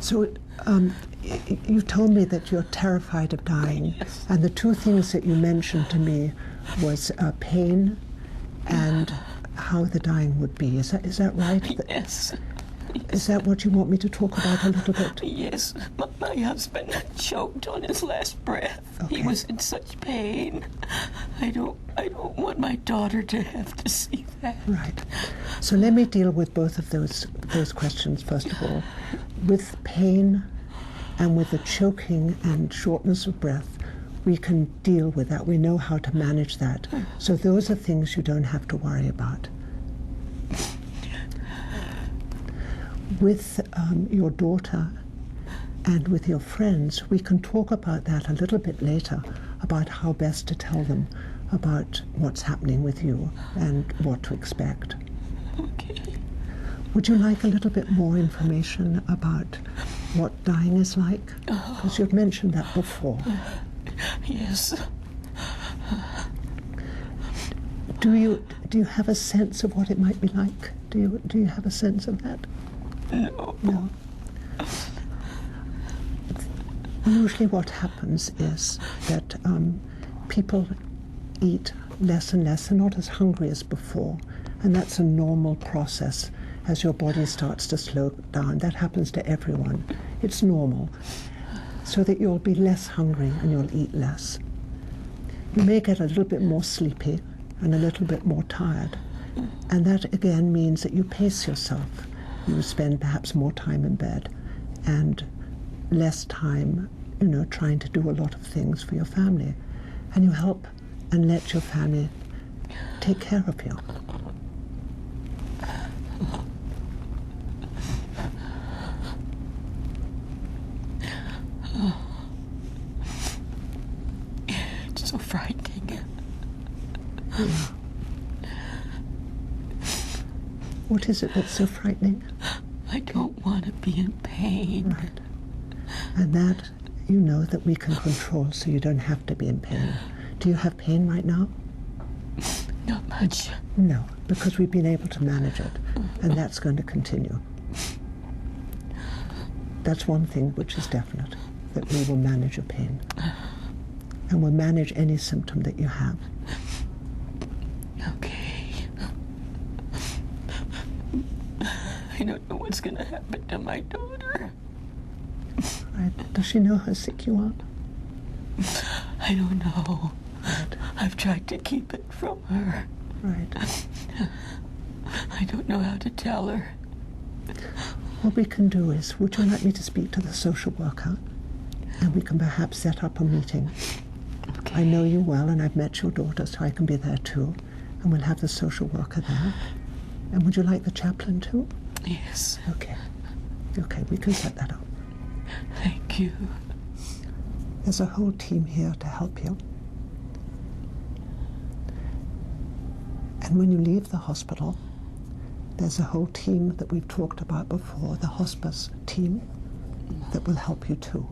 So you told me that you're terrified of dying, Yes. and the two things that you mentioned to me was pain and how the dying would be. Is that right? Yes. Is that what you want me to talk about a little bit? Yes. My husband choked on his last breath. Okay. He was in such pain. I don't want my daughter to have to see that. Right. So let me deal with both of those questions first of all. With pain and with the choking and shortness of breath, we can deal with that. We know how to manage that. So those are things you don't have to worry about. With your daughter and with your friends, we can talk about that a little bit later, about how best to tell them about what's happening with you and what to expect. Okay. Would you like a little bit more information about what dying is like? Because you've mentioned that before. Yes. Do you have a sense of what it might be like? Do you have a sense of that? No. No. Usually what happens is that people eat less and less. They're not as hungry as before. And that's a normal process as your body starts to slow down. That happens to everyone. It's normal. So that you'll be less hungry and you'll eat less. You may get a little bit more sleepy and a little bit more tired. And that again means that you pace yourself. You spend perhaps more time in bed and less time, trying to do a lot of things for your family. And you help and let your family take care of you. It's so frightening. Yeah. What is it that's so frightening? I don't want to be in pain. Right. And that you know that we can control so you don't have to be in pain. Do you have pain right now? Not much. No, because we've been able to manage it, and that's going to continue. That's one thing which is definite, that we will manage your pain. And we'll manage any symptom that you have. Okay. I don't know what's going to happen to my daughter. Right. Does she know how sick you are? I don't know. Right. I've tried to keep it from her. Right. I don't know how to tell her. What we can do is, would you like me to speak to the social worker? And we can perhaps set up a meeting. Okay. I know you well, and I've met your daughter, so I can be there too. And we'll have the social worker there. And would you like the chaplain too? Yes. Okay. Okay, we can set that up. Thank you. There's a whole team here to help you. And when you leave the hospital, there's a whole team that we've talked about before, the hospice team, that will help you too.